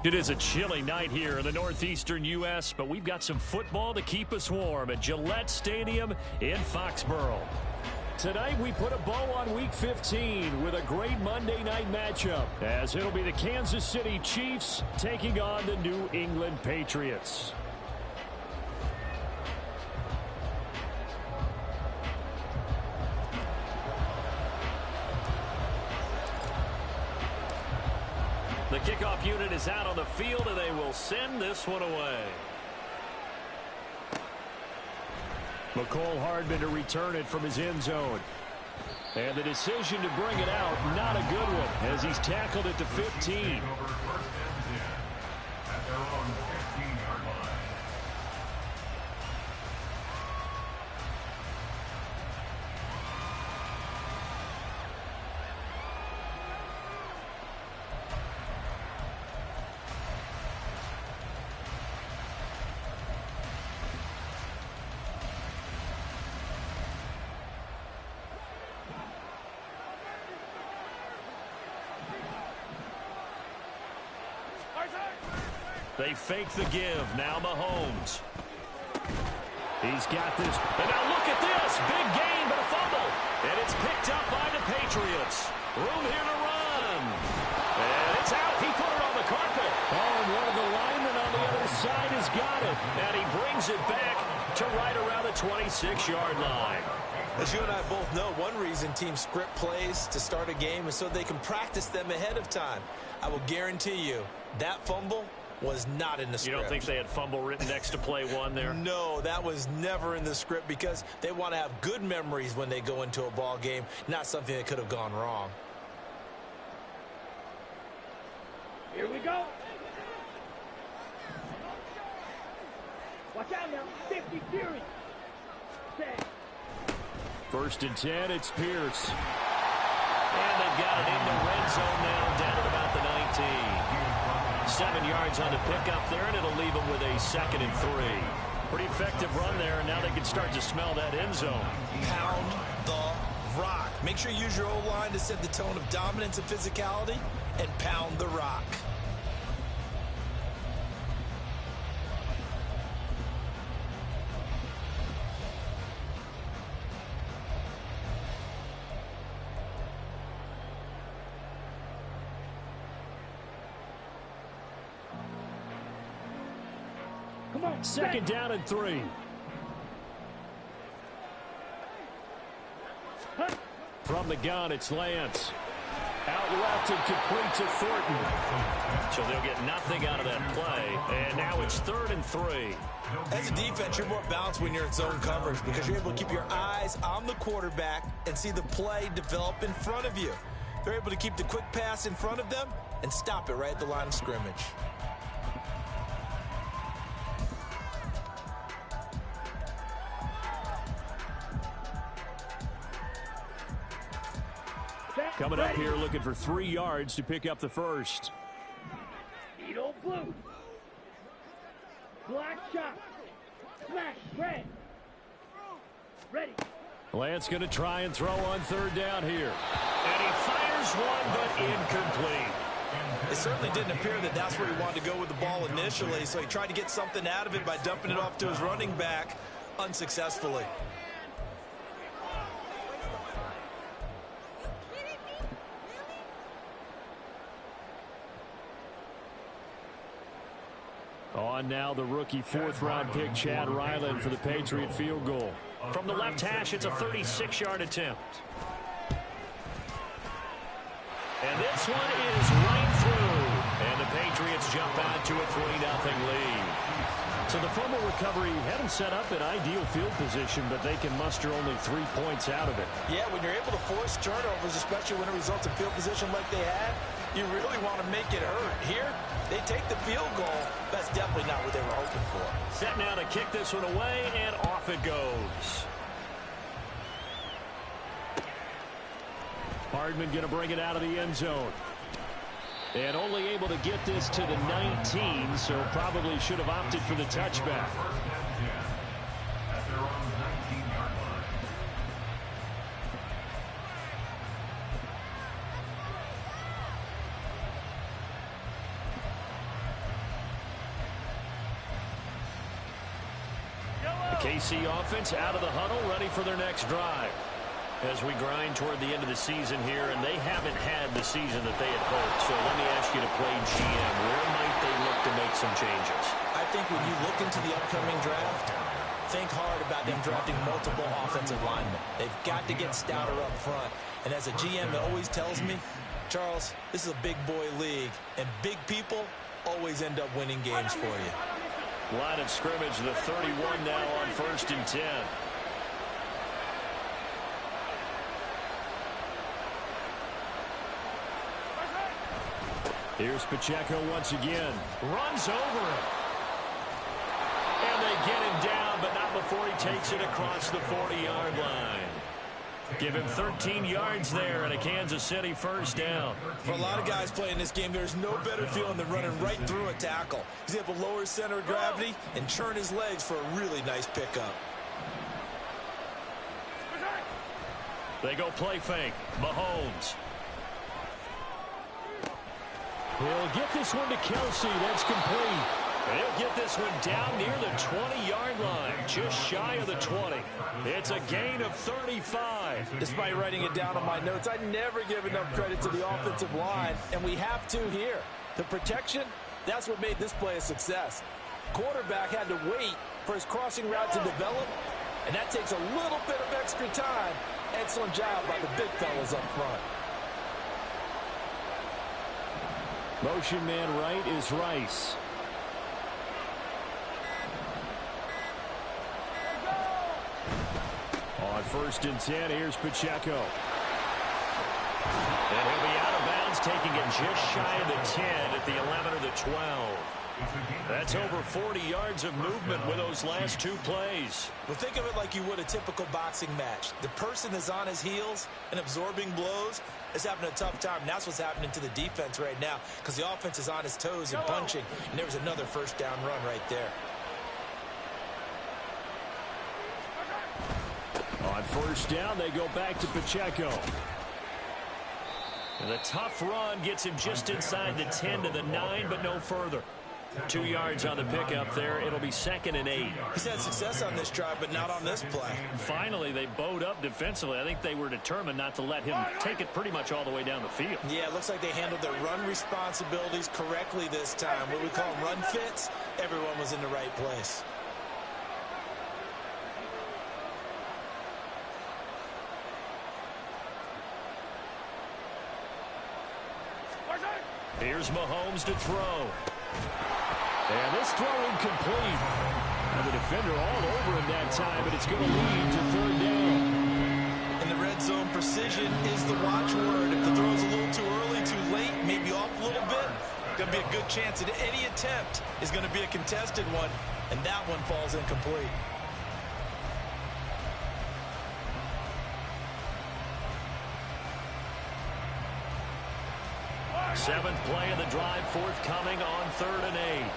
It is a chilly night here in the northeastern U.S., but we've got some football to keep us warm at Gillette Stadium in Foxborough. Tonight, we put a bow on Week 15 with a great Monday night matchup, as it'll be the Kansas City Chiefs taking on the New England Patriots. The kickoff unit is out on the field, and they will send this one away. McCole Hardman to return it from his end zone. And the decision to bring it out, not a good one, as he's tackled at the 15. They fake the give. Now Mahomes. He's got this. And now look at this. Big gain, but a fumble. And it's picked up by the Patriots. Room here to run. And it's out. He put it on the carpet. Oh, and one of the linemen on the other side has got it. And he brings it back to right around the 26-yard line. As you and I both know, one reason teams script plays to start a game is so they can practice them ahead of time. I will guarantee you that fumble was not in the script. You don't think they had fumble written next to play one there? No, that was never in the script because they want to have good memories when they go into a ball game, not something that could have gone wrong. Here we go. Watch out now. 50 series. 10. First and 10, it's Pierce. And they've got it in the red zone now, down at about the 19. 7 yards on the pickup there, and it'll leave them with a 2nd and 3. Pretty effective run there, and now they can start to smell that end zone. Pound the rock. Make sure you use your O-line to set the tone of dominance and physicality, and pound the rock. Second down and 3. From the gun, it's Lance. Out left and complete to Thornton. So they'll get nothing out of that play. And now it's 3rd and 3. As a defense, you're more balanced when you're in zone coverage because you're able to keep your eyes on the quarterback and see the play develop in front of you. They're able to keep the quick pass in front of them and stop it right at the line of scrimmage. Coming up here looking for 3 yards to pick up the first. Edo blue. Black shot. Smash. Red. Ready. Lance going to try and throw on 3rd down here. And he fires one, but incomplete. It certainly didn't appear that that's where he wanted to go with the ball initially, so he tried to get something out of it by dumping it off to his running back unsuccessfully. On now the rookie 4th-round pick Chad Ryland for the Patriot field goal. From the left hash, it's a 36-yard attempt. And this one is right through. And the Patriots jump out to a 3-0 lead. So the fumble recovery had them set up in ideal field position, but they can muster only 3 points out of it. Yeah, when you're able to force turnovers, especially when it results in field position like they had, you really want to make it hurt. Here, they take the field goal. That's definitely not what they were hoping for. Set now to kick this one away, and off it goes. Hardman going to bring it out of the end zone. And only able to get this to the 19, so probably should have opted for the touchback. KC offense out of the huddle, ready for their next drive. As we grind toward the end of the season here, and they haven't had the season that they had hoped. So let me ask you to play GM. Where might they look to make some changes? I think when you look into the upcoming draft, think hard about them drafting multiple offensive linemen. They've got to get stouter up front. And as a GM, it always tells me, Charles, this is a big boy league, and big people always end up winning games for you. Line of scrimmage, the 31 now on 1st and 10. Here's Pacheco once again. Runs over it. And they get him down, but not before he takes it across the 40-yard line. Give him 13 yards there and a Kansas City first down. For a lot of guys playing this game, there's no better feeling than running right through a tackle. He's able to lower his center of gravity and churn his legs for a really nice pickup. They go play fake. Mahomes. He'll get this one to Kelsey. That's complete. He'll get this one down near the 20-yard line, just shy of the 20. It's a gain of 35. Despite writing it down on my notes, I never give enough credit to the offensive line, and we have to here. The protection, that's what made this play a success. Quarterback had to wait for his crossing route to develop, and that takes a little bit of extra time. Excellent job by the big fellas up front. Motion man right is Rice. On 1st and 10, here's Pacheco. And he'll be out of bounds, taking it just shy of the 10 at the 11 or the 12. That's over 40 yards of movement with those last two plays. Well, think of it like you would a typical boxing match. The person is on his heels and absorbing blows is having a tough time. And that's what's happening to the defense right now because the offense is on his toes and punching. And there was another first down run right there. On 1st down, they go back to Pacheco. And the tough run gets him just inside the 10 to the 9, but no further. 2 yards on the pickup there. It'll be 2nd and 8. He's had success on this drive, but not on this play. Finally, they bowed up defensively. I think they were determined not to let him take it pretty much all the way down the field. Yeah, it looks like they handled their run responsibilities correctly this time. What we call run fits, everyone was in the right place. Here's Mahomes to throw. And this throw incomplete. And the defender all over him that time, but it's going to lead to 3rd down. In the red zone, precision is the watchword. If the throw's a little too early, too late, maybe off a little bit, going to be a good chance that any attempt is going to be a contested one, and that one falls incomplete. Seventh play of the drive, forthcoming on 3rd and 8.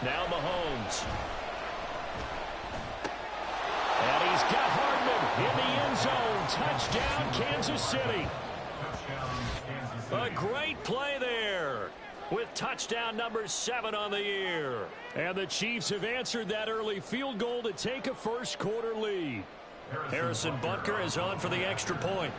Now Mahomes. And he's got Hardman in the end zone. Touchdown, Kansas City. A great play there, with touchdown number 7 on the year. And the Chiefs have answered that early field goal to take a first quarter lead. Harrison Butker is on for the extra point.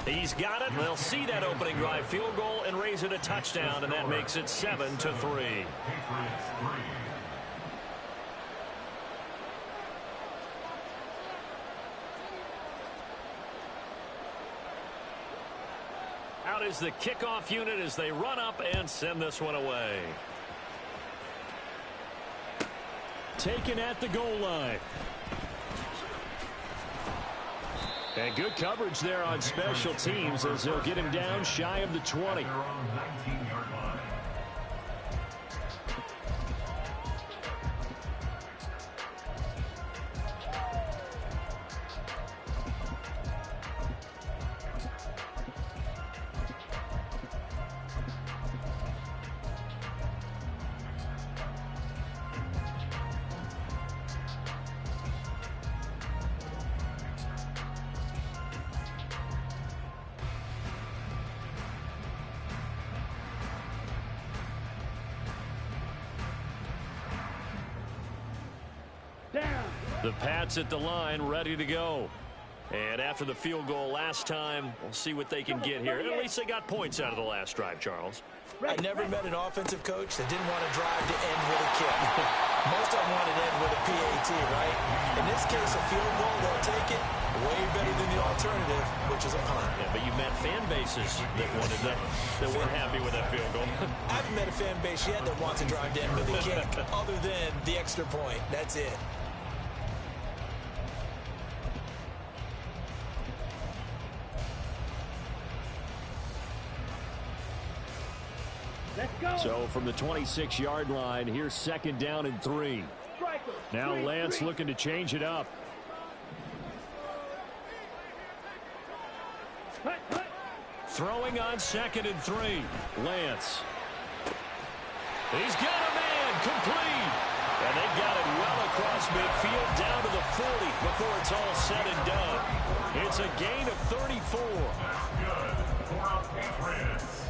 He's got it. They'll see that opening drive field goal and raise it a touchdown, and that makes it 7-3. Out is the kickoff unit as they run up and send this one away. Taken at the goal line. And good coverage there on special teams as they'll get him down shy of the 20. The Pats at the line, ready to go. And after the field goal last time, we'll see what they can get here. At least they got points out of the last drive, Charles. I never met an offensive coach that didn't want to drive to end with a kick. Most of them wanted to end with a PAT, right? In this case, a field goal, they'll take it. Way better than the alternative, which is a punt. Yeah, but you met fan bases that wanted that weren't happy with that field goal. I haven't met a fan base yet that wants to drive to end with a kick, other than the extra point. That's it. Let's go. So from the 26-yard line, here's 2nd down and 3. Striker. Now Lance looking to change it up. Hut, hut. Throwing on 2nd and 3. Lance. He's got a man complete. And they got it well across midfield down to the 40 before it's all said and done. It's a gain of 34. That's good for our Patriots.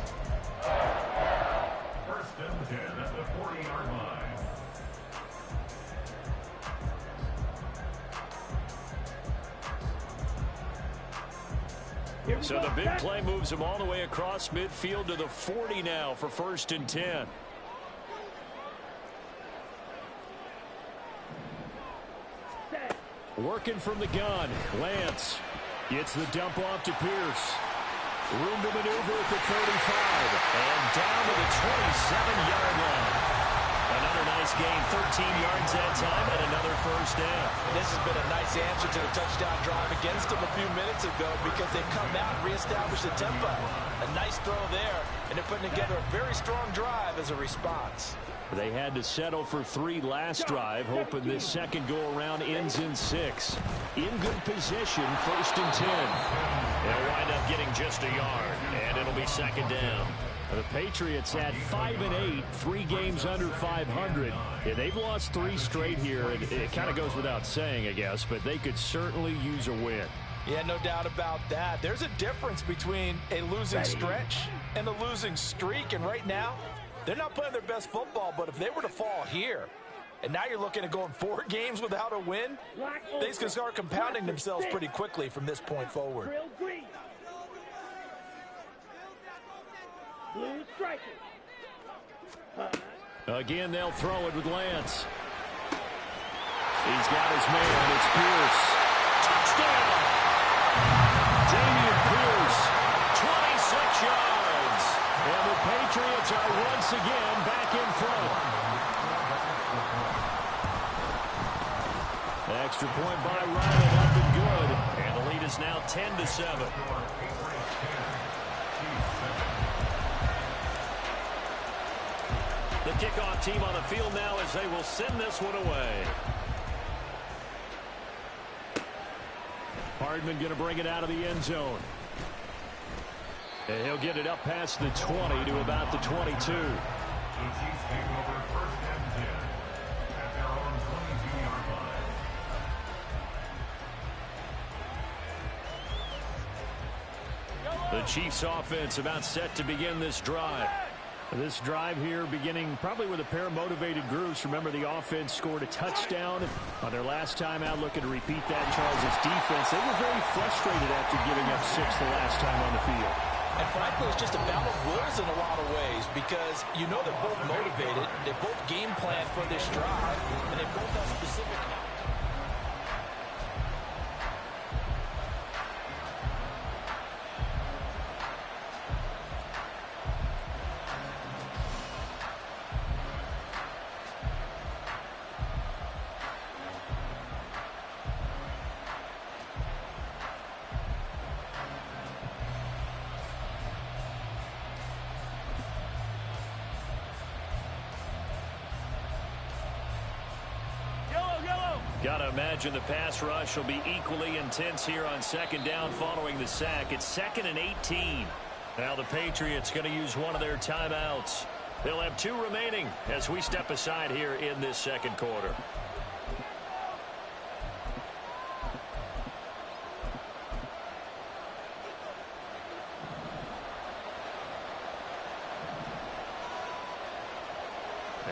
First and 10 at the 40-yard line. So the big play moves him all the way across midfield to the 40 now for 1st and 10. Working from the gun. Lance gets the dump off to Pierce. Room to maneuver at the 35. And down to the 27-yard line. Another nice gain, 13 yards that time, and another 1st down. This has been a nice answer to the touchdown drive against them a few minutes ago because they've come out and reestablished the tempo. A nice throw there, and they're putting together a very strong drive as a response. They had to settle for 3 last drive, hoping this second go-around ends in 6. In good position, 1st and 10. They'll wind up getting just a yard, and it'll be 2nd down. The Patriots at 5-8, 3 games under 500. Yeah, they've lost 3 straight here, and it kind of goes without saying, I guess, but they could certainly use a win. Yeah, no doubt about that. There's a difference between a losing stretch and a losing streak, and right now, they're not playing their best football, but if they were to fall here, and now you're looking at going 4 games without a win, things can start compounding themselves pretty quickly from this point forward. Real green. Blue striker. Again, they'll throw it with Lance. He's got his man. It's Pierce. Touchdown! Damian Pierce, 26 yards. And the Patriots are once again back in front. Extra point by Ryan, up and good. And the lead is now 10-7. The kickoff team on the field now as they will send this one away. Hardman going to bring it out of the end zone. And he'll get it up past the 20 to about the 22. The Chiefs take over 1st and 10 at their own 22-yard line. The Chiefs offense about set to begin this drive. This drive here beginning probably with a pair of motivated groups. Remember, the offense scored a touchdown on their last time out, looking to repeat that. Charles' defense, they were very frustrated after giving up 6 the last time on the field. And frankly, it's just a battle of wills in a lot of ways because you know they're both motivated, they both game plan for this drive, and they both have specific. Gotta imagine the pass rush will be equally intense here on 2nd down following the sack. It's 2nd and 18. Now the Patriots going to use one of their timeouts. They'll have 2 remaining as we step aside here in this second quarter.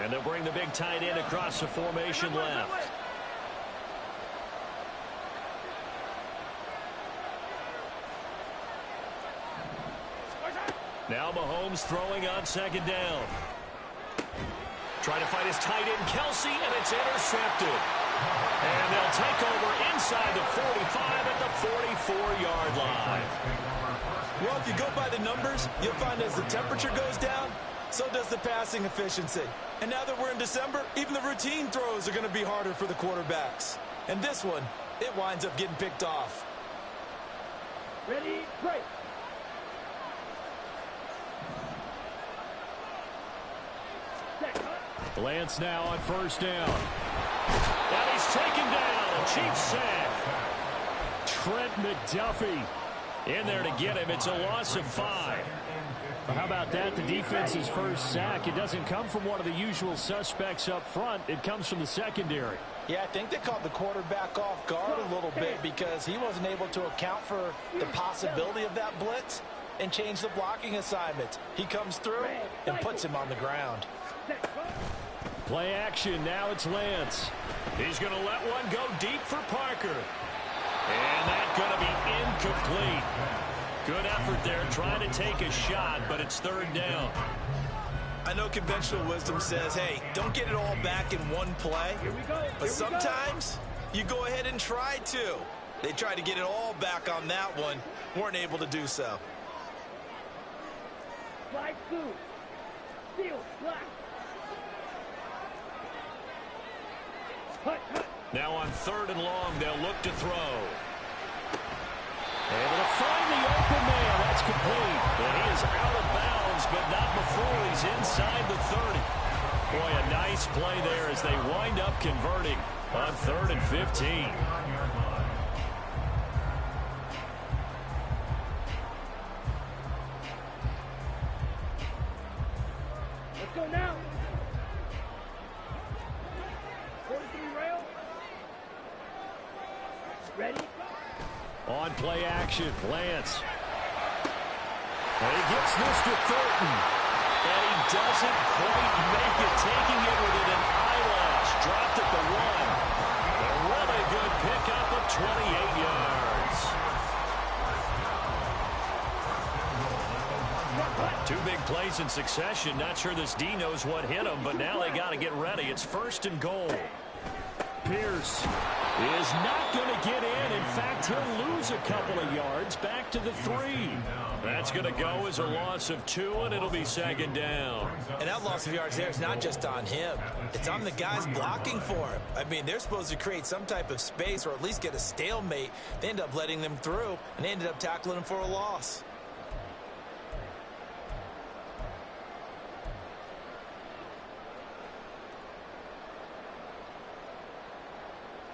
And they'll bring the big tight end across the formation left. Now Mahomes throwing on second down. Trying to fight his tight end, Kelsey, and it's intercepted. And they'll take over inside the 45 at the 44-yard line. Well, if you go by the numbers, you'll find as the temperature goes down, so does the passing efficiency. And now that we're in December, even the routine throws are going to be harder for the quarterbacks. And this one, it winds up getting picked off. Ready, break. Lance now on first down. And he's taken down. A Chiefs sack. Trent McDuffie in there to get him. It's a loss of 5. Well, how about that? The defense's first sack. It doesn't come from one of the usual suspects up front. It comes from the secondary. Yeah, I think they caught the quarterback off guard a little bit because he wasn't able to account for the possibility of that blitz and change the blocking assignment. He comes through and puts him on the ground. Play action. Now it's Lance. He's going to let one go deep for Parker. And that's going to be incomplete. Good effort there trying to take a shot, but it's third down. I know conventional wisdom says, hey, don't get it all back in one play. But sometimes you go ahead and try to. They tried to get it all back on that one. Weren't able to do so. Slide through. Steal. Black. Now on third and long, they'll look to throw. Able to find the open man. That's complete. And he is out of bounds, but not before he's inside the 30. Boy, a nice play there as they wind up converting on 3rd and 15. Let's go now. 43 rail. Ready? On play action, Lance. And he gets this to Thornton. And he doesn't quite make it, taking it within an eyelash. Dropped at the 1. A really good pickup of 28 yards. 2 big plays in succession. Not sure this D knows what hit him, but now they got to get ready. It's 1st and goal. Pierce is not going to get in. In fact, he'll lose a couple of yards back to the 3. That's going to go as a loss of 2, and it'll be 2nd down. And that loss of yards there is not just on him. It's on the guys blocking for him. I mean, they're supposed to create some type of space or at least get a stalemate. They end up letting them through, and they ended up tackling him for a loss.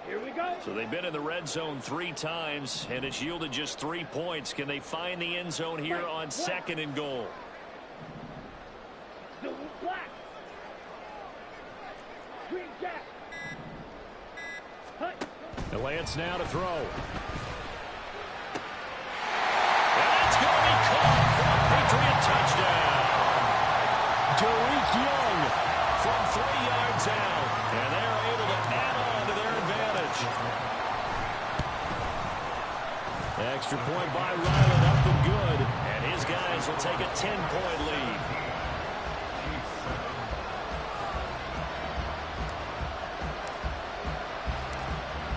Here we go. So they've been in the red zone 3 times, and it's yielded just 3 points. Can they find the end zone here on 2nd and goal? Blue, black. Green jack. And Lance now to throw. And that's going to be caught for a Patriot touchdown. Derek Young from 3 yards out. And they're able to add on to their advantage. Extra point by Ryland, up and good. And his guys will take a 10-point lead.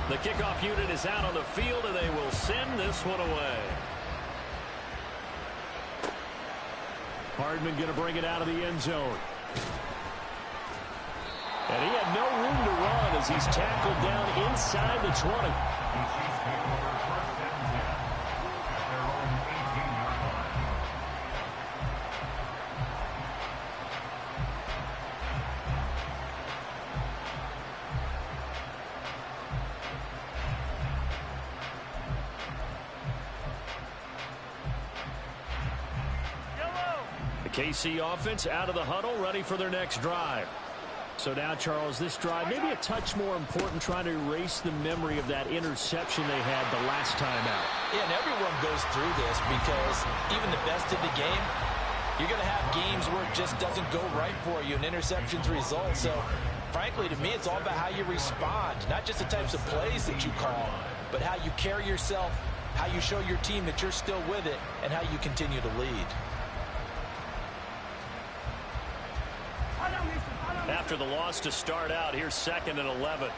The kickoff unit is out on the field, and they will send this one away. Hardman going to bring it out of the end zone. And he had no room to run as he's tackled down inside the 20. KC offense out of the huddle, ready for their next drive. So now, Charles, this drive maybe a touch more important, trying to erase the memory of that interception they had the last time out. Yeah, and everyone goes through this because even the best in the game, you're going to have games where it just doesn't go right for you, and interceptions result. So, frankly, to me, it's all about how you respond, not just the types of plays that you call, but how you carry yourself, how you show your team that you're still with it, and how you continue to lead. after the loss to start out. Here's 2nd and 11.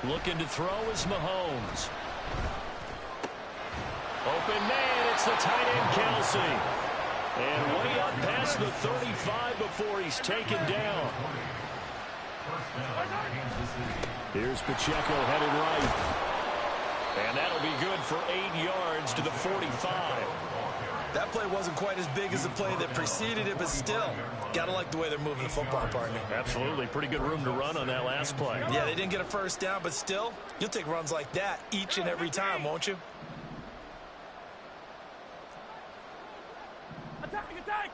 Looking to throw is Mahomes. Open man, it's the tight end Kelsey. And way up past the 35 before he's taken down. Here's Pacheco headed right. And that'll be good for 8 yards to the 45. That play wasn't quite as big as the play that preceded it, but still, got to like the way they're moving the football, partner. Absolutely. Pretty good room to run on that last play. Yeah, they didn't get a first down, but still, you'll take runs like that each and every time, won't you? Attack, attack!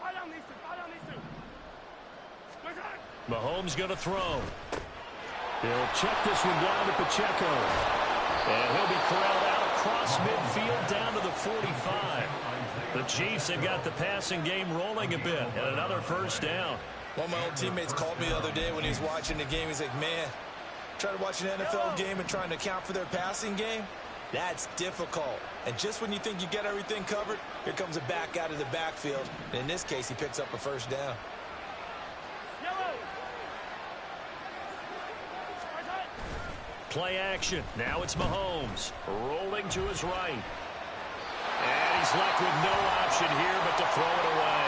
Eye on these two, Attack! Mahomes going to throw. He'll check this one down to Pacheco. And he'll be corralled out across midfield down to the 45. The Chiefs have got the passing game rolling a bit, and another first down. One of my old teammates called me the other day when he was watching the game. He's like, man, trying to watch an NFL game and trying to account for their passing game, that's difficult. And just when you think you get everything covered, here comes a back out of the backfield. And in this case, he picks up a first down. Play action. Now it's Mahomes. Rolling to his right. And he's left with no option here but to throw it away.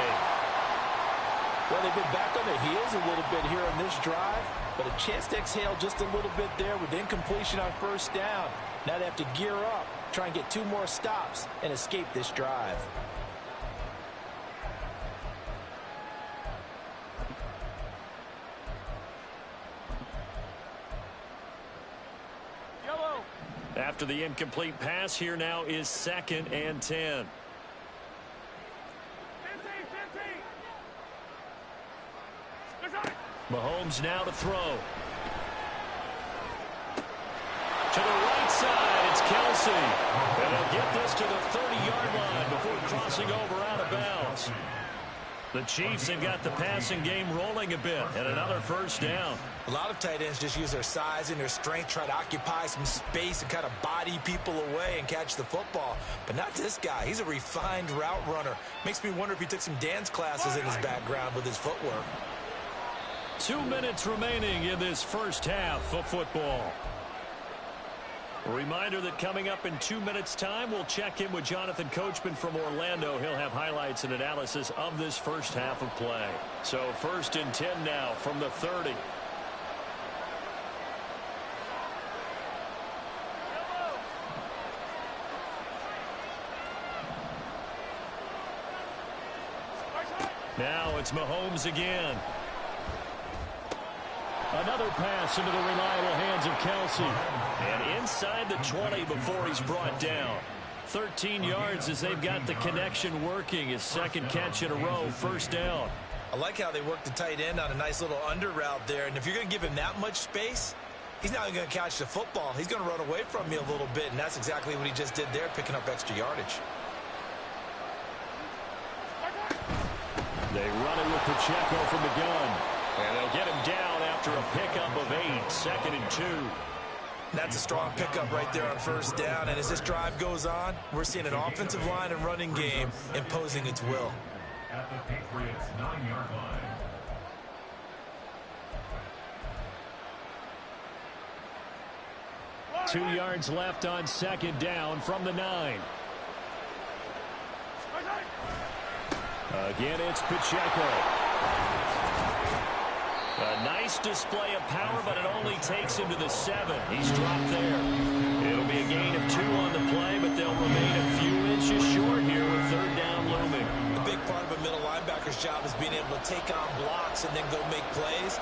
Well, they've been back on their heels a little bit here on this drive, but a chance to exhale just a little bit there with incompletion on first down. Now they have to gear up, try and get 2 more stops, and escape this drive. After the incomplete pass, here now is 2nd and 10. Mahomes now to throw. To the right side, it's Kelsey. And he'll get this to the 30-yard line before crossing over out of bounds. The Chiefs have got the passing game rolling a bit, and another first down. A lot of tight ends just use their size and their strength, try to occupy some space and kind of body people away and catch the football. But not this guy. He's a refined route runner. Makes me wonder if he took some dance classes in his background with his footwork. 2 minutes remaining in this first half of football. A reminder that coming up in 2 minutes' time, we'll check in with Jonathan Coachman from Orlando. He'll have highlights and analysis of this first half of play. So 1st and 10 now from the 30. Now it's Mahomes again. Another pass into the reliable hands of Kelsey. And inside the 20 before he's brought down. 13 yards as they've got the connection working. His 2nd catch in a row, first down. I like how they work the tight end on a nice little under route there. And if you're going to give him that much space, he's not going to catch the football. He's going to run away from you a little bit, and that's exactly what he just did there, picking up extra yardage. They run it with Pacheco from the gun. And they'll get him down after a pickup of 8, 2nd and 2. That's a strong pickup right there on first down. And as this drive goes on, we're seeing an offensive line and running game imposing its will. At the Patriots' 9-yard line. 2 yards left on 2nd down from the 9. Again, it's Pacheco. A nice display of power, but it only takes him to the 7. He's dropped there. It'll be a gain of 2 on the play, but they'll remain a few inches short here with 3rd down looming. A big part of a middle linebacker's job is being able to take on blocks and then go make plays.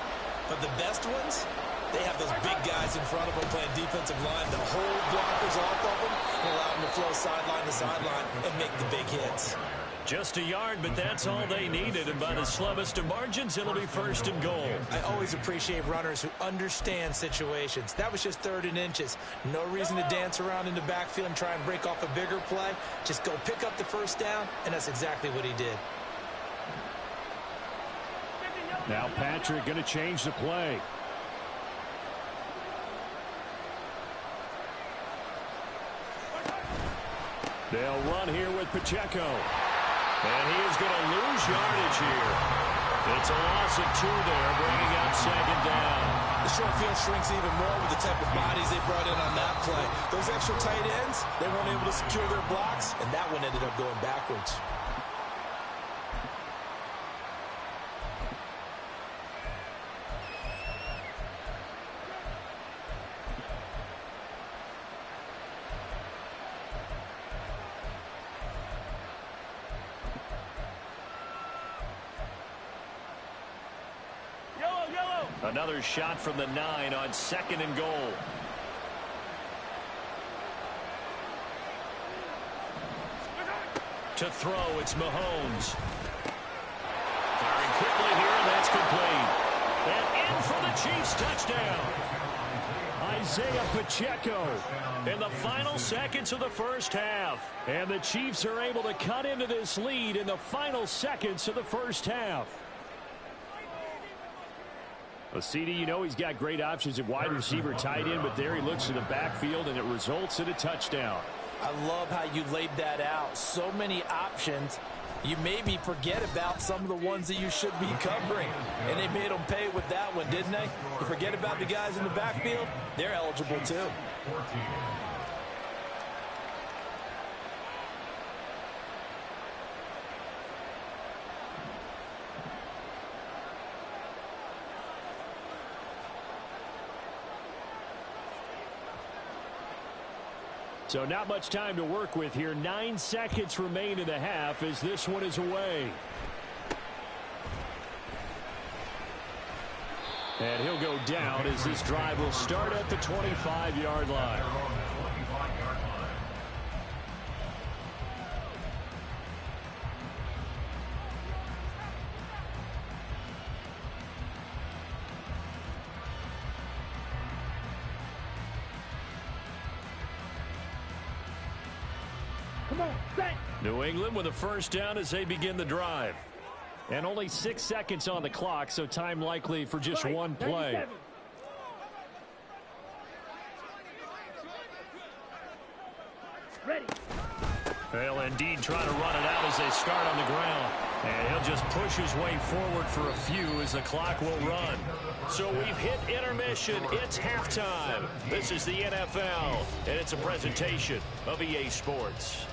But the best ones, they have those big guys in front of them playing defensive line that hold blockers off of them and allow them to flow sideline to sideline and make the big hits. Just a yard, but that's all they needed. And by the slimmest of margins, it'll be 1st and goal. I always appreciate runners who understand situations. That was just 3rd and inches. No reason to dance around in the backfield and try and break off a bigger play. Just go pick up the first down, and that's exactly what he did. Now Patrick going to change the play. They'll run here with Pacheco. And he is going to lose yardage here. It's a loss of 2 there, bringing up 2nd down. The short field shrinks even more with the type of bodies they brought in on that play. Those extra tight ends, they weren't able to secure their blocks, and that one ended up going backwards. Another shot from the 9 on 2nd and goal. To throw, it's Mahomes. Firing quickly here, and that's complete. And in for the Chiefs touchdown. Isaiah Pacheco in the final seconds of the first half. And the Chiefs are able to cut into this lead in the final seconds of the first half. Well, CD, you know he's got great options at wide receiver, tight end, but there he looks to the backfield, and it results in a touchdown. I love how you laid that out. So many options. You maybe forget about some of the ones that you should be covering. And they made them pay with that one, didn't they? You forget about the guys in the backfield. They're eligible, too. 14. So not much time to work with here. 9 seconds remain in the half as this one is away. And he'll go down as this drive will start at the 25-yard line. New England with a first down as they begin the drive. And only 6 seconds on the clock, so time likely for just one play. Ready. They'll indeed try to run it out as they start on the ground. And he'll just push his way forward for a few as the clock will run. So we've hit intermission. It's halftime. This is the NFL, and it's a presentation of EA Sports.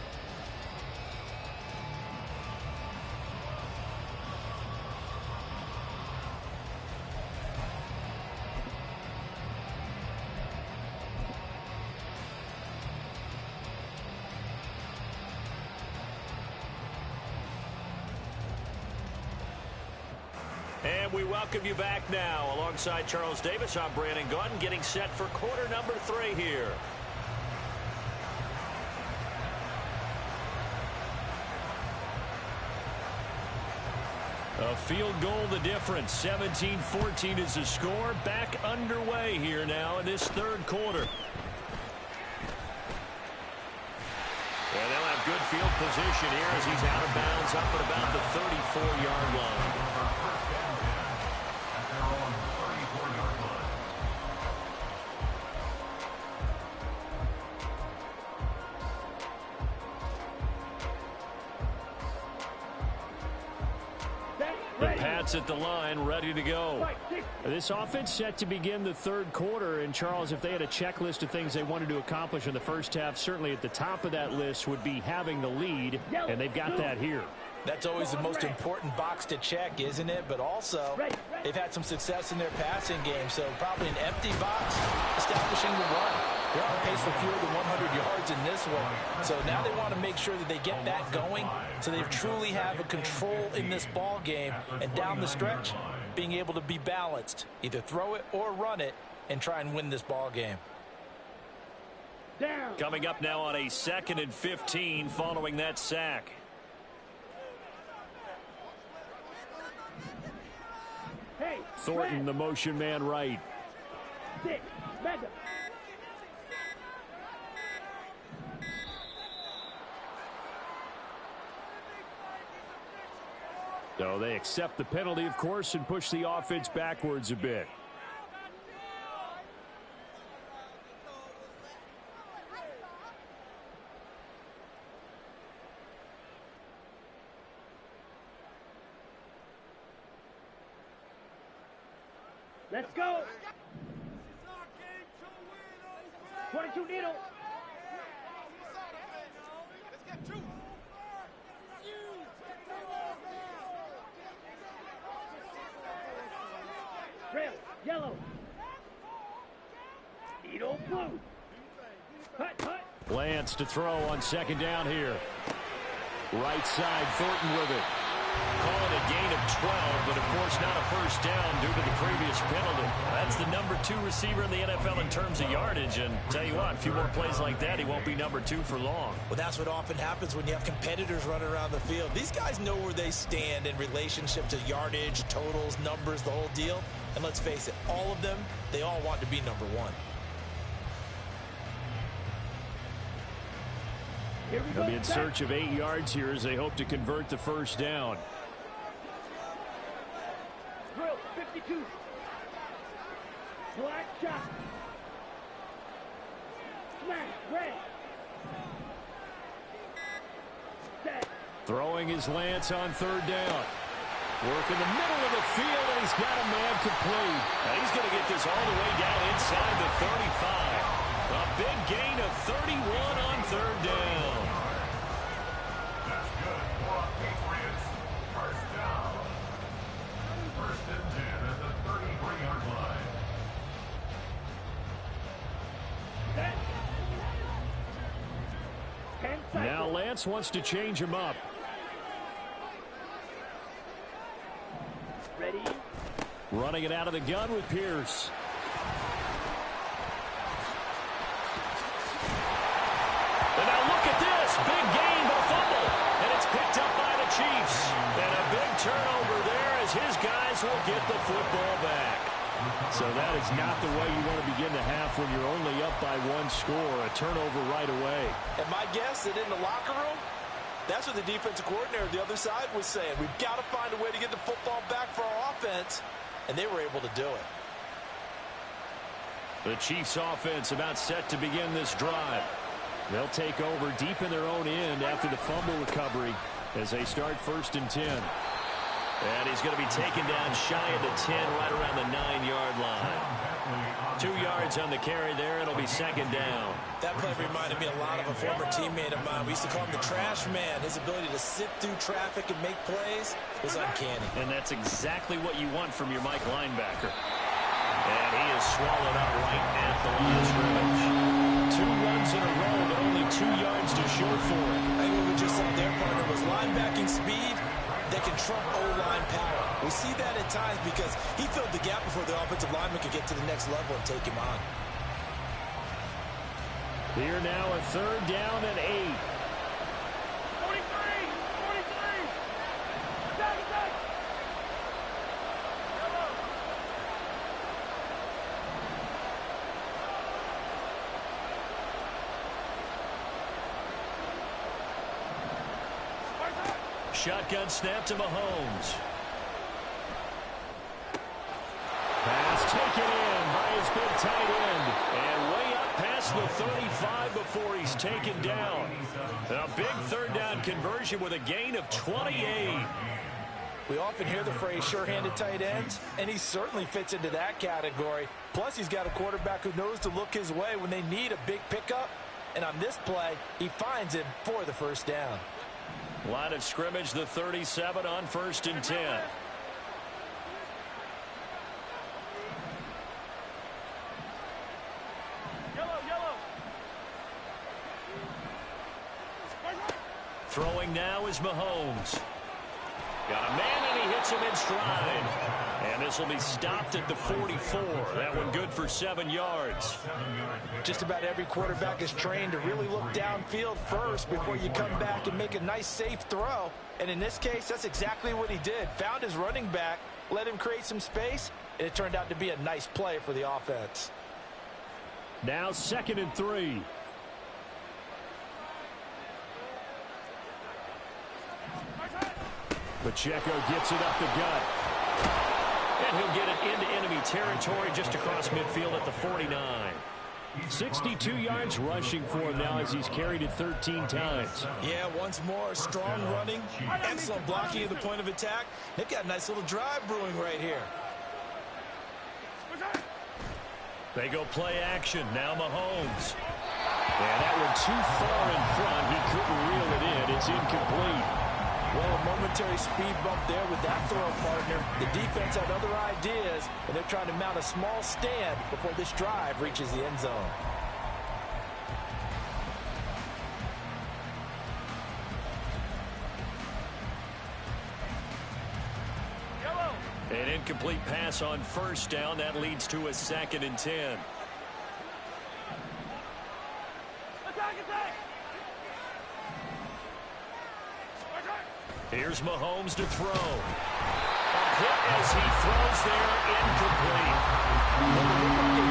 And we welcome you back now. Alongside Charles Davis, I'm Brandon Gunn, getting set for quarter number 3 here. A field goal the difference. 17-14 is the score. Back underway here now in this third quarter. And they'll have good field position here as he's out of bounds up at about the 34-yard line. The Pats at the line, ready to go. This offense set to begin the third quarter. And, Charles, if they had a checklist of things they wanted to accomplish in the first half, certainly at the top of that list would be having the lead, and they've got that here. That's always the most important box to check, isn't it? But also, they've had some success in their passing game, so probably an empty box establishing the run. They're on pace for fewer than 100 yards in this one. So now they want to make sure that they get that going so they truly have a control in this ball game. And down the stretch, being able to be balanced, either throw it or run it, and try and win this ball game. Coming up now on a 2nd and 15 following that sack. Thornton, the motion man right. So they accept the penalty, of course, and push the offense backwards a bit. Let's go. 22 needle. Trail, yellow. Needle blue. Cut. Lance to throw on second down here. Right side, Thornton with it. Call it a gain of 12, but of course not a first down due to the previous penalty. That's the number 2 receiver in the NFL in terms of yardage, and tell you what, a few more plays like that, he won't be number 2 for long. Well, that's what often happens when you have competitors running around the field. These guys know where they stand in relationship to yardage, totals, numbers, the whole deal. And let's face it, all of them, they all want to be number 1. They'll be in search of 8 yards here as they hope to convert the first down. Drill, 52. Black shot. Smash, red. Set. Throwing his Lance on third down. Work in the middle of the field, and he's got a man complete. Now he's going to get this all the way down inside the 35. A big gain of 31 on third down. That's good for Patriots. First down. First and 10 at the 33-yard line. Set. 10 seconds. Now Lance wants to change him up. Ready. Running it out of the gun with Pierce. And now look at this. Big gain, but a fumble. And it's picked up by the Chiefs. And a big turnover there as his guys will get the football back. So that is not the way you want to begin the half when you're only up by 1 score. A turnover right away. And my guess that in the locker room, that's what the defensive coordinator on the other side was saying. We've got to find a way to get the football back for our offense. And they were able to do it. The Chiefs offense about set to begin this drive. They'll take over deep in their own end after the fumble recovery as they start first and 10. And he's going to be taken down shy of the 10 right around the 9-yard line. 2 yards on the carry there. It'll be second down. That play reminded me a lot of a former teammate of mine. We used to call him the trash man. His ability to sift through traffic and make plays was uncanny. And that's exactly what you want from your Mike linebacker. And he is swallowed up right at the line of scrimmage. 2 runs in a row, but only 2 yards to show for it. I think what we just saw their partner was linebacking speed that can trump O-line power. We see that at times because he filled the gap before the offensive lineman could get to the next level and take him on. Here now a third down and 8. 43. Attack. Shotgun snap to Mahomes. Pass taken in by his big tight end. And way up past the 35 before he's taken down. A big third down conversion with a gain of 28. We often hear the phrase sure-handed tight ends, and he certainly fits into that category. Plus, he's got a quarterback who knows to look his way when they need a big pickup. And on this play, he finds him for the first down. Line of scrimmage, the 37 on first and 10. Yellow. Throwing now is Mahomes. Got a man, and he hits him in stride. And this will be stopped at the 44. That one good for 7 yards. Just about every quarterback is trained to really look downfield first before you come back and make a nice, safe throw. And in this case, that's exactly what he did. Found his running back, let him create some space, and it turned out to be a nice play for the offense. Now 2nd and 3. Pacheco gets it up the gut. And he'll get it into enemy territory just across midfield at the 49. 62 yards rushing for him now as he's carried it 13 times. Yeah, once more, strong running, excellent blocking at the point of attack. They've got a nice little drive brewing right here. They go play action. Now Mahomes. And that one too far in front. He couldn't reel it in. It's incomplete. Well, a momentary speed bump there with that throw, partner. The defense had other ideas, and they're trying to mount a small stand before this drive reaches the end zone. An incomplete pass on first down. That leads to a 2nd and 10. Here's Mahomes to throw. A hit as he throws there, incomplete.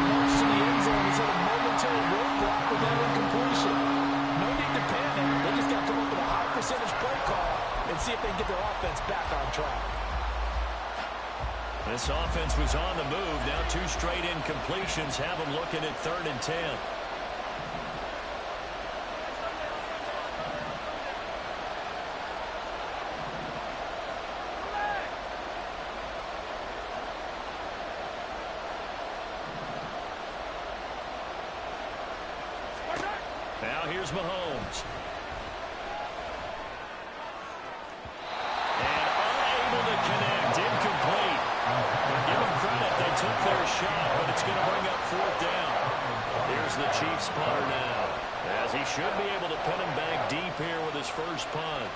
March to the end zone. He's had a momentary roadblock with that incompletion. No need to panic. They just got to come up with a high percentage play call and see if they can get their offense back on track. This offense was on the move. Now 2 straight incompletions have them looking at 3rd and 10. Now here's Mahomes. And unable to connect. Incomplete. Give them credit. They took their shot, but it's going to bring up 4th down. Here's the Chiefs punter now, as he should be able to pin him back deep here with his first punt.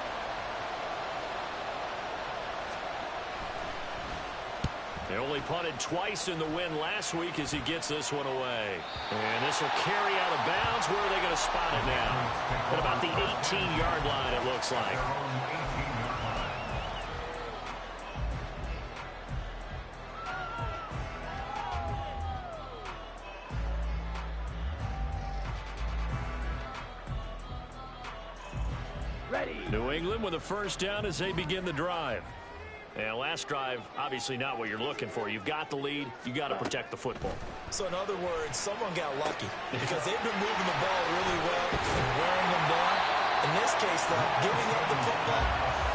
They only punted twice in the win last week as he gets this one away. And this will carry out of bounds. Where are they going to spot it now? At about the 18-yard line, it looks like. New England with a first down as they begin the drive. And last drive, obviously not what you're looking for. You've got the lead. You got to protect the football. So in other words, someone got lucky because they've been moving the ball really well and wearing them down. In this case, though, giving up the football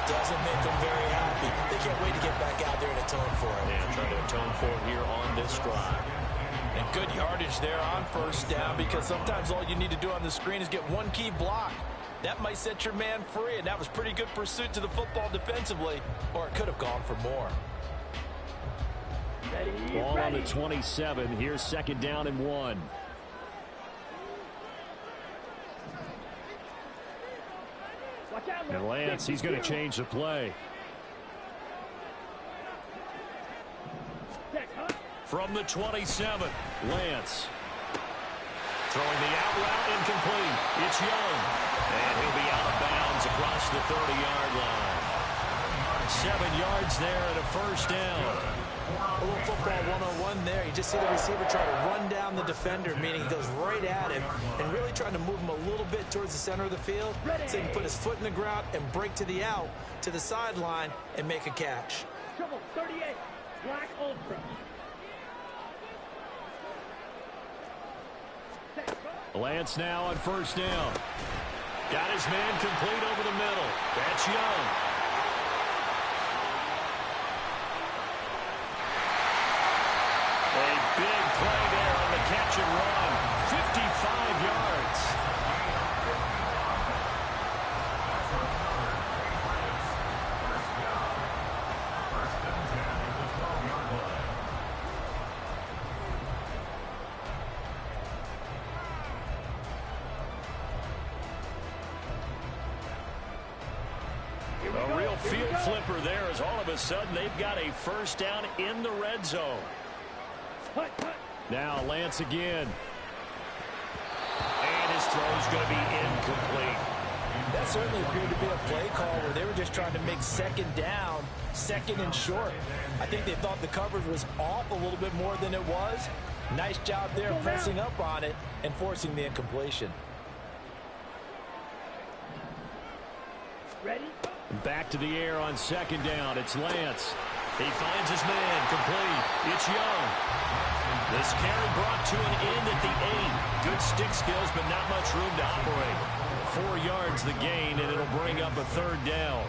doesn't make them very happy. They can't wait to get back out there and atone for it. And trying to atone for it here on this drive. And good yardage there on first down, because sometimes all you need to do on the screen is get one key block. That might set your man free, and that was pretty good pursuit to the football defensively, or it could have gone for more. Ball on the 27. Here's 2nd down and 1. And Lance, he's going to change the play. From the 27, Lance. Throwing the out route, incomplete. It's Young. And he'll be out of bounds across the 30-yard line. 7 yards there and a first down. A little football 101 there. You just see the receiver try to run down the defender, meaning he goes right at him and really trying to move him a little bit towards the center of the field so he can put his foot in the ground and break to the out, to the sideline, and make a catch. Triple 38, Black Ultra. Lance now on first down. Got his man complete over the middle. That's Young. A big play there on the catch and run. 55 yards. A real field flipper there as all of a sudden they've got a first down in the red zone. Now Lance again. And his throw's going to be incomplete. That certainly appeared to be a play call where they were just trying to make 2nd down, 2nd and short. I think they thought the coverage was off a little bit more than it was. Nice job there pressing up on it and forcing the incompletion. Ready? Back to the air on second down. It's Lance. He finds his man. Complete. It's Young. This carry brought to an end at the 8. Good stick skills, but not much room to operate. 4 yards the gain, and it'll bring up a third down.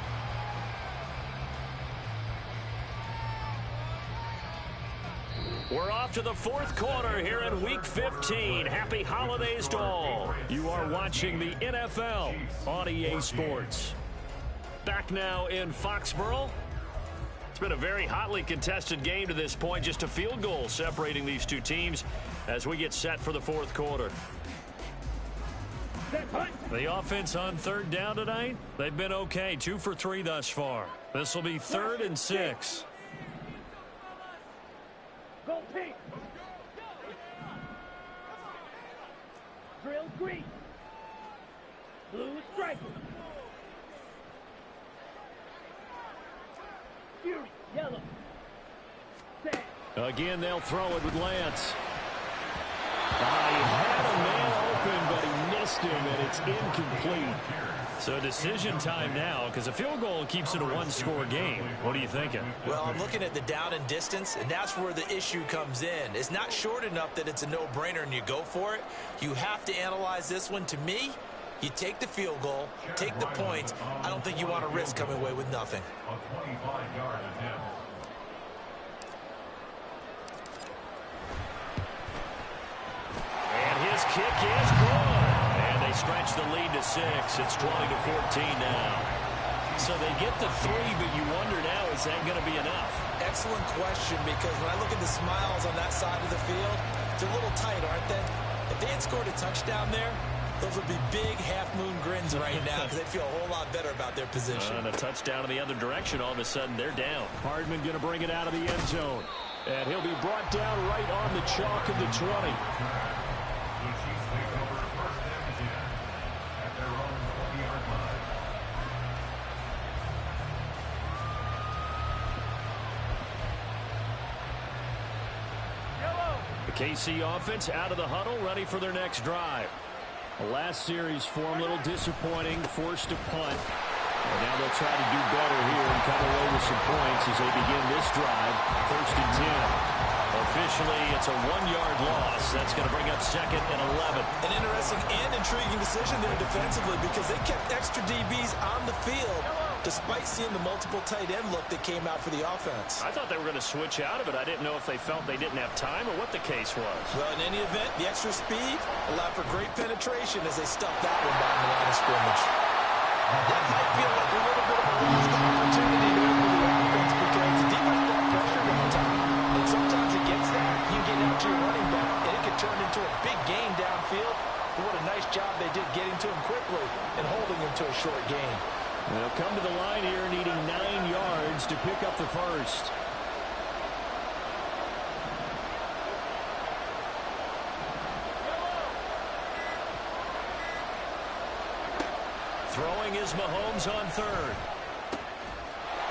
We're off to the fourth quarter here in Week 15. Happy holidays to all. You are watching the NFL on EA Sports. Back now in Foxborough. It's been a very hotly contested game to this point. Just a field goal separating these two teams as we get set for the fourth quarter. The offense on third down tonight, they've been okay. 2 for 3 thus far. This will be 3rd and 6. Go pink. Drill green. Blue is striking. Fury, yellow. Set. Again, they'll throw it with Lance. He had a man open, but he missed him, and it's incomplete. So decision time now, because a field goal keeps it a 1-score game. What are you thinking? Well, I'm looking at the down and distance, and that's where the issue comes in. It's not short enough that it's a no-brainer and you go for it. You have to analyze this one. To me, you take the field goal, take the points. I don't think you want to risk coming away with nothing. A 25-yard attempt. And his kick is good. And they stretch the lead to 6. It's 20-14 now. So they get the 3, but you wonder now, is that going to be enough? Excellent question, because when I look at the smiles on that side of the field, they're a little tight, aren't they? If they had scored a touchdown there, those would be big half-moon grins right now because they'd feel a whole lot better about their position. And a touchdown in the other direction, all of a sudden they're down. Hardman going to bring it out of the end zone. And he'll be brought down right on the chalk of the 20. The Chiefs take over 1st and 10 at their own 20-yard line. The KC offense out of the huddle, ready for their next drive. The last series for them, a little disappointing, forced to punt. And now they'll try to do better here and come away with some points as they begin this drive. 1st and 10. Officially, it's a 1-yard loss. That's going to bring up 2nd and 11. An interesting and intriguing decision there defensively because they kept extra DBs on the field despite seeing the multiple tight end look that came out for the offense. I thought they were going to switch out of it. I didn't know if they felt they didn't have time or what the case was. Well, in any event, the extra speed allowed for great penetration as they stuffed that one behind the line of scrimmage. That might feel like a little bit of a lost opportunity there for the offense because the defense brought pressure downtown. And sometimes against that, you get out to your running back, and it could turn into a big gain downfield. But what a nice job they did getting to him quickly and holding him to a short gain. They'll come to the line here needing 9 yards to pick up the first. Throwing is Mahomes on 3rd.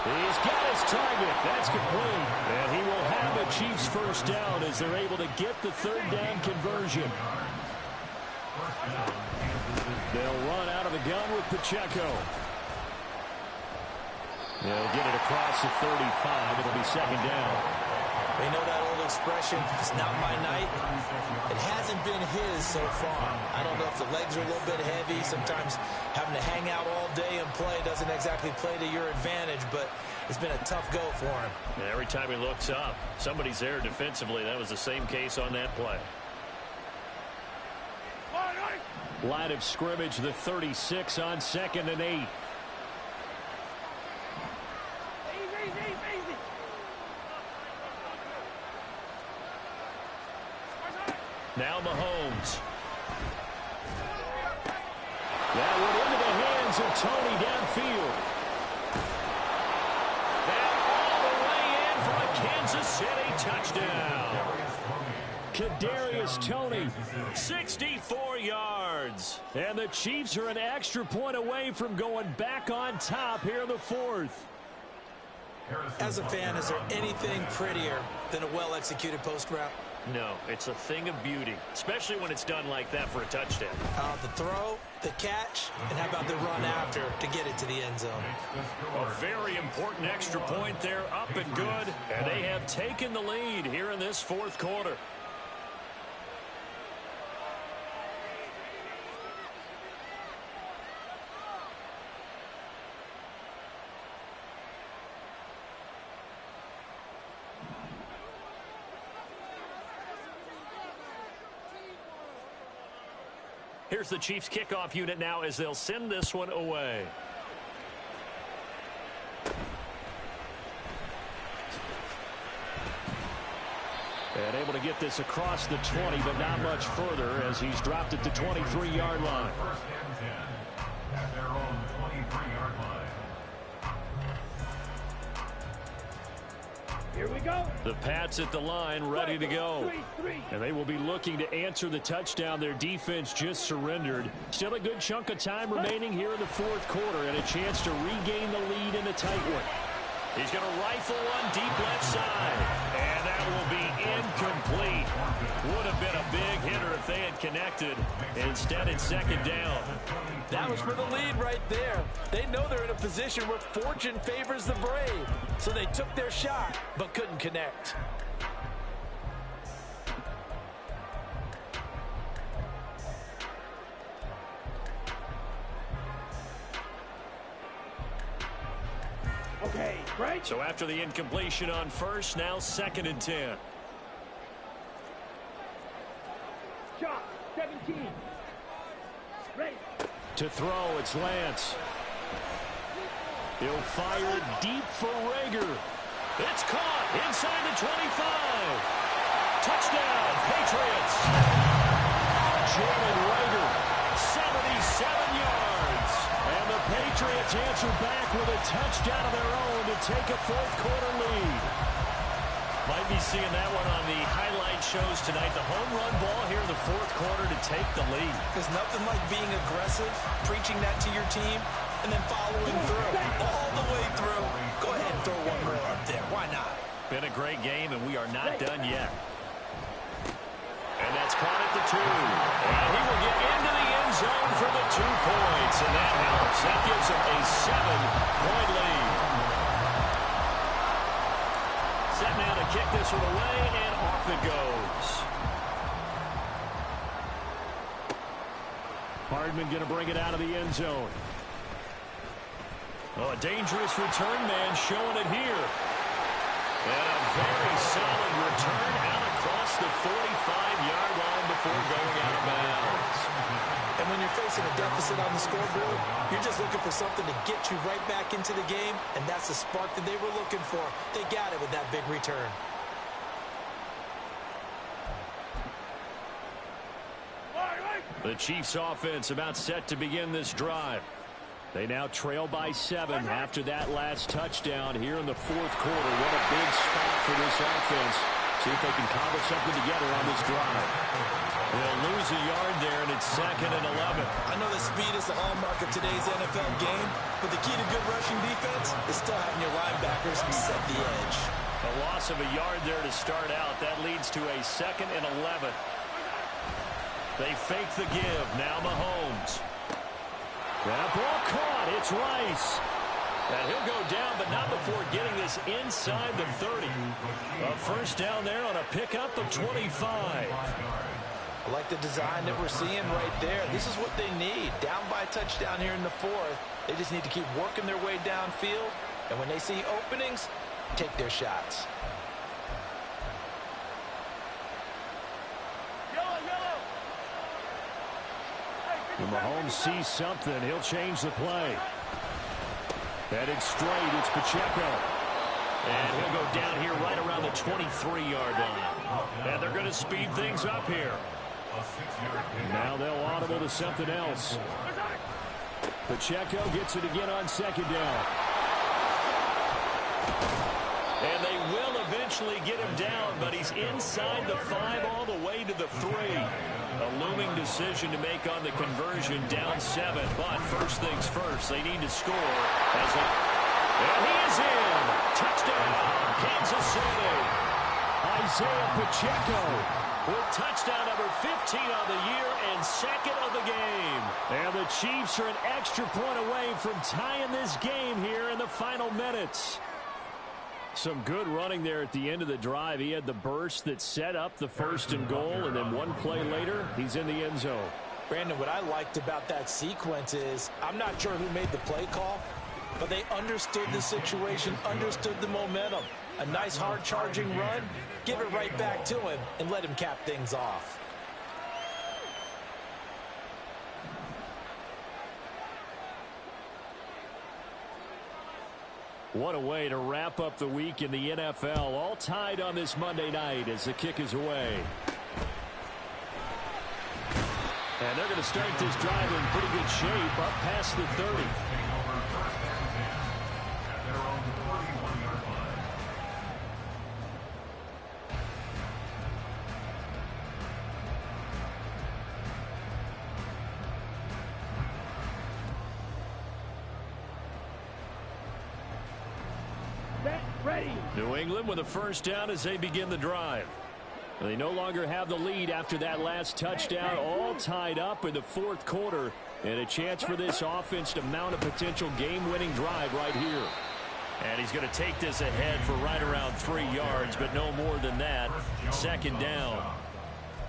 He's got his target. That's complete. And he will have a Chiefs first down as they're able to get the 3rd down conversion. They'll run out of the gun with Pacheco. They'll get it across the 35. It'll be 2nd down. They know that old expression, it's not my night. It hasn't been his so far. I don't know if the legs are a little bit heavy. Sometimes having to hang out all day and play doesn't exactly play to your advantage, but it's been a tough go for him. And every time he looks up, somebody's there defensively. That was the same case on that play. Line of scrimmage, the 36 on 2nd and 8. Now Mahomes. That went into the hands of Tony downfield. And all the way in for a Kansas City touchdown. Kadarius Toney, 64 yards. And the Chiefs are an extra point away from going back on top here in the 4th. As a fan, is there anything prettier than a well-executed post route? No, it's a thing of beauty, especially when it's done like that for a touchdown. The throw, the catch, and how about the run after to get it to the end zone? A very important extra point there, up and good, and they have taken the lead here in this fourth quarter. Here's the Chiefs kickoff unit now as they'll send this one away. And able to get this across the 20, but not much further as he's dropped it to 23-yard line. First and 10 at their own 23-yard line. Here we go. The Pats at the line, ready to go. And they will be looking to answer the touchdown their defense just surrendered. Still a good chunk of time remaining here in the fourth quarter and a chance to regain the lead in a tight one. He's going to rifle one deep left side. And that will be incomplete. Would have been a big hitter if they had connected. Instead, it's second down. That was for the lead right there. They know they're in a position where fortune favors the brave. So they took their shot, but couldn't connect. Okay, right? So after the incompletion on first, now second and 10. Shot, 17. Ready. To throw, it's Lance. He'll fire deep for Rager. It's caught inside the 25. Touchdown, Patriots. Jordan Rager, 77 yards. And the Patriots answer back with a touchdown of their own to take a fourth quarter lead. Might be seeing that one on the highlight shows tonight. The home run ball here in the fourth quarter to take the lead. There's nothing like being aggressive, preaching that to your team, and then following through all the way through. Go ahead and throw one more up there. Why not? Been a great game, and we are not done yet. And that's caught at the 2. And he will get into the end zone for the 2 points, and that helps. That gives him a 7-point lead. Set now to kick this one away, and off it goes. Hardman going to bring it out of the end zone. Oh, a dangerous return man showing it here. And a very solid return out across the 45-yard line before going out of bounds. And when you're facing a deficit on the scoreboard, you're just looking for something to get you right back into the game, and that's the spark that they were looking for. They got it with that big return. The Chiefs offense about set to begin this drive. They now trail by 7 after that last touchdown here in the fourth quarter. What a big spot for this offense. See if they can cobble something together on this drive. They'll lose a yard there, and it's second and 11. I know that speed is the hallmark of today's NFL game, but the key to good rushing defense is still having your linebackers set the edge. A loss of a yard there to start out. That leads to a second and 11. They fake the give. Now Mahomes. That ball caught. It's Rice. And he'll go down, but not before getting this inside the 30. A first down there on a pickup of 25. I like the design that we're seeing right there. This is what they need. Down by a touchdown here in the fourth. They just need to keep working their way downfield. And when they see openings, take their shots. When Mahomes sees something, he'll change the play. Headed straight, it's Pacheco. And he'll go down here right around the 23-yard line. And they're going to speed things up here. Now they'll audible to something else. Pacheco gets it again on second down. And they will eventually get him down, but he's inside the 5 all the way to the 3. A looming decision to make on the conversion, down 7. But first things first, they need to score. And he is in. Touchdown, Kansas City. Isaiah Pacheco with touchdown number 15 on the year and second of the game. And the Chiefs are an extra point away from tying this game here in the final minutes. Some good running there at the end of the drive. He had the burst that set up the 1st and goal, and then one play later, he's in the end zone. Brandon, what I liked about that sequence is I'm not sure who made the play call, but they understood the situation, understood the momentum. A nice hard charging run, give it right back to him and let him cap things off. What a way to wrap up the week in the NFL. All tied on this Monday night as the kick is away. And they're going to start this drive in pretty good shape up past the 30. New England with a first down as they begin the drive. They no longer have the lead after that last touchdown, all tied up in the 4th quarter, and a chance for this offense to mount a potential game-winning drive right here. And he's going to take this ahead for right around 3 yards, but no more than that. 2nd down.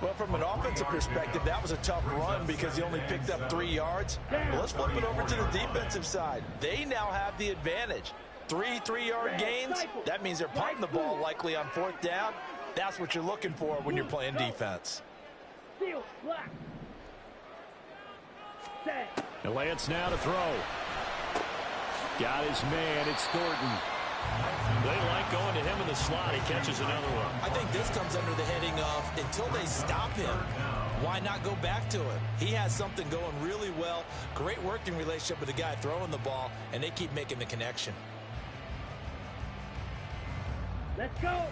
Well, from an offensive perspective, that was a tough run because he only picked up 3 yards. Well, let's flip it over to the defensive side. They now have the advantage. 3 3-yard gains, that means they're punting the ball likely on 4th down. That's what you're looking for when you're playing defense. And Lance now to throw. Got his man, it's Thornton. They like going to him in the slot. He catches another one. I think this comes under the heading of until they stop him, why not go back to him? He has something going really well. Great working relationship with the guy throwing the ball, and they keep making the connection. Let's go.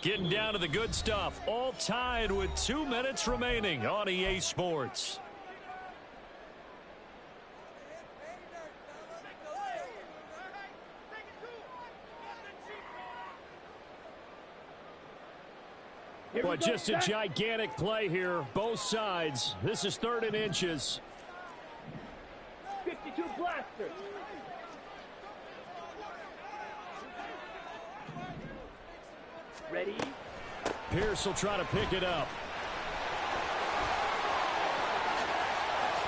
Getting down to the good stuff. All tied with 2 minutes remaining on EA Sports. But just a gigantic play here. Both sides. This is 3rd and inches. 52 blasters. Ready? Pierce will try to pick it up.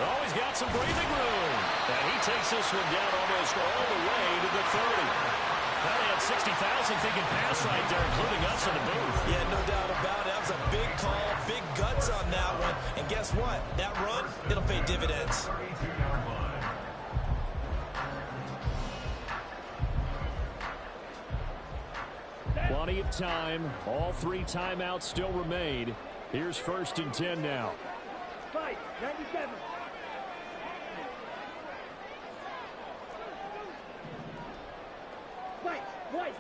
Oh, he's got some breathing room. And he takes this one down almost all the way to the 30. Well, they had 60,000 thinking pass right there, including us in the booth. Yeah, no doubt about it. That was a big call, big guts on that one. And guess what? That run, it'll pay dividends. Plenty of time. All 3 timeouts still remain. Here's 1st and 10 now. 97. White.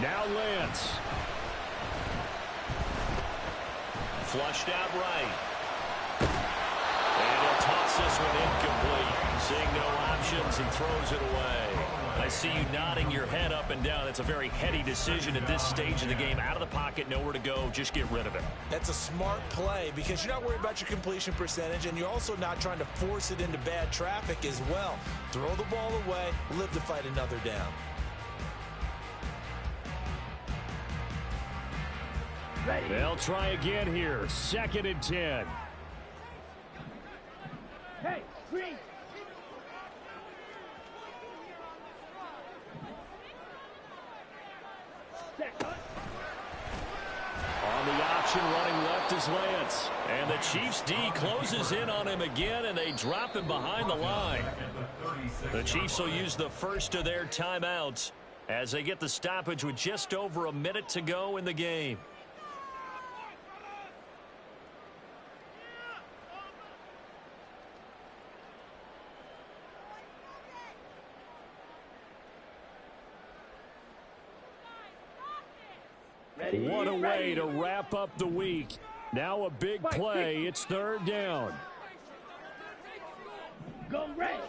Now Lance. Flushed out right. And he'll toss this one incomplete. Seeing no options, he throws it away. I see you nodding your head up and down. That's a very heady decision at this stage of the game. Out of the pocket, nowhere to go. Just get rid of it. That's a smart play because you're not worried about your completion percentage, and you're also not trying to force it into bad traffic as well. Throw the ball away, live to fight another down. Ready. They'll try again here. 2nd and 10. Hey, green. On the option, running left is Lance. And the Chiefs D closes in on him again, and they drop him behind the line. The Chiefs will use the first of their timeouts as they get the stoppage with just over a minute to go in the game. What a way to wrap up the week. Now a big play. It's 3rd down. Go red.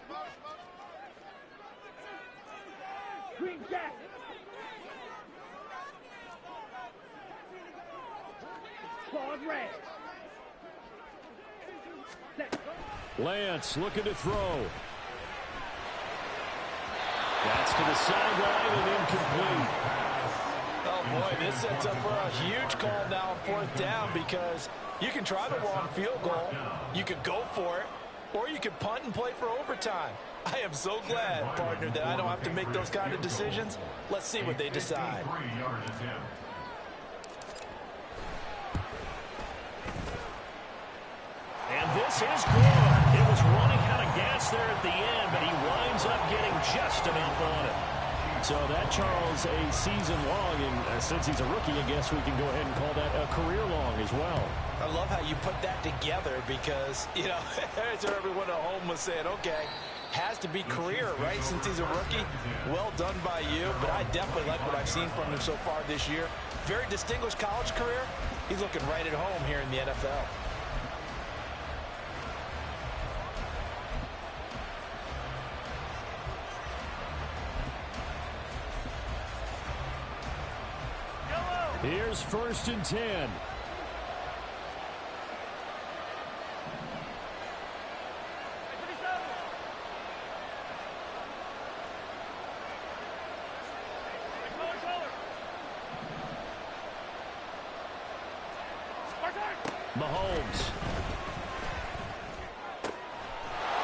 Green jacket. Claws red. Set. Lance looking to throw. That's to the sideline and incomplete. Oh, boy, this sets up for a huge call now on 4th down because you can try the long field goal, you could go for it, or you could punt and play for overtime. I am so glad, partner, that I don't have to make those kind of decisions. Let's see what they decide. And this is good. It was running out of gas there at the end, but he winds up getting just enough on it. So that, Charles, a season long, and since he's a rookie, I guess we can go ahead and call that a career long as well. I love how you put that together because, you know, as everyone at home was saying, okay, has to be career, right, since he's a rookie. Well done by you, but I definitely like what I've seen from him so far this year. Very distinguished college career. He's looking right at home here in the NFL. Here's 1st and 10. Mahomes.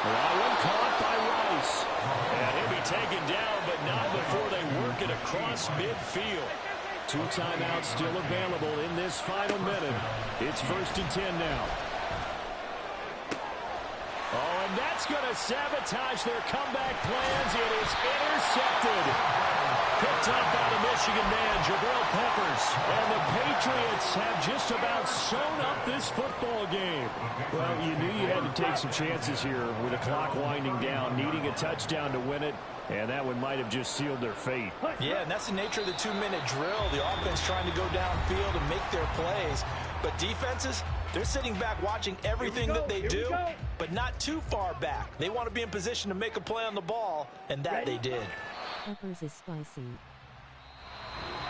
That one caught by Rice. And he'll be taken down, but not before they work it across midfield. 2 timeouts still available in this final minute. It's 1st and 10 now. Oh, and that's going to sabotage their comeback plans. It is intercepted. Picked up by the Michigan man, Jabril Peppers. And the Patriots have just about sewn up this football game. Well, you knew you had to take some chances here with the clock winding down, needing a touchdown to win it. And that one might have just sealed their fate. Yeah, and that's the nature of the 2-minute drill. The offense trying to go downfield and make their plays. But defenses, they're sitting back watching everything that they do, but not too far back. They want to be in position to make a play on the ball, and that they did. Peppers is spicy.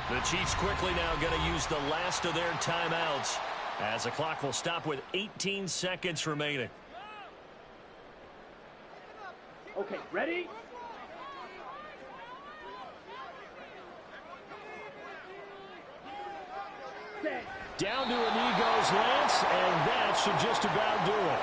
The Chiefs quickly now going to use the last of their timeouts as the clock will stop with 18 seconds remaining. Okay, ready? Set. Down to a knee goes Lance, and that should just about do it.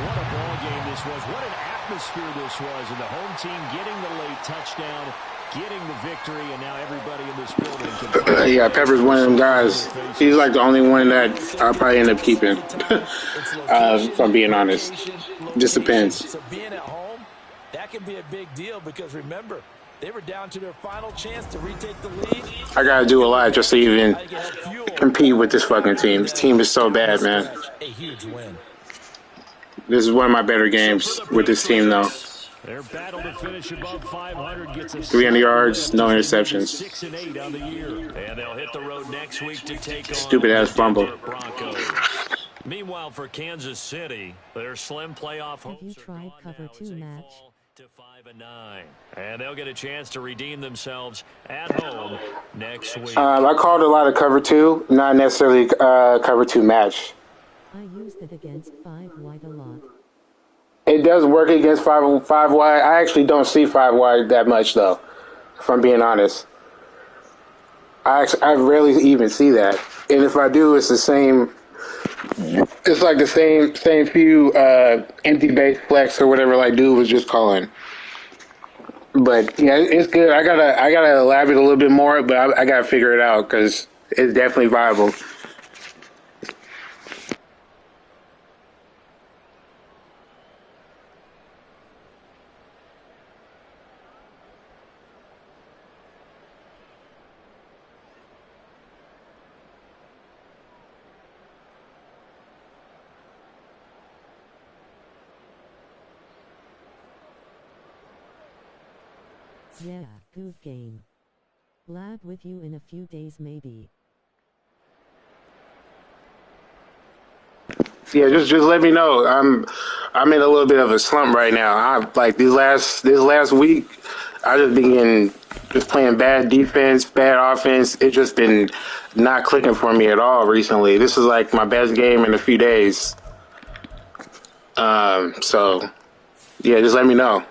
What a ball game this was. What an atmosphere this was. And the home team getting the late touchdown, getting the victory, and now everybody in this building can yeah, Pepper's one of them guys. He's like the only one that I'll probably end up keeping. If I'm being honest. Just depends. So being at home, that can be a big deal because remember, they were down to their final chance to retake the lead. I gotta do a lot just to even compete with this fucking team. This team is so bad, man. A huge win. This is one of my better games with this team, though. Their battle to finish above 500 gets us 300 yards, no interceptions. 6 and 8 on the year. And they'll hit the road next week to take on Stupid ass fumble. the Broncos. Meanwhile, for Kansas City, their slim playoff Have you hopes are tried gone cover now as 2 they match? fall to 5-9. And they'll get a chance to redeem themselves at home next week. I called a lot of cover 2, not necessarily cover 2 match. I used it against 5 wide a lot. It does work against 5 wide. I actually don't see 5 wide that much, though, if I'm being honest. I rarely even see that. And if I do, it's the same. It's like the same few empty base flex or whatever like dude was just calling. But yeah, it's good. I gotta elaborate a little bit more, but I gotta figure it out because it's definitely viable. Yeah, good game. Lab with you in a few days maybe. Yeah, just let me know. I'm in a little bit of a slump right now. I like this last week. I just been getting just playing bad defense, bad offense. It's just been not clicking for me at all recently. This is like my best game in a few days. So yeah, just let me know.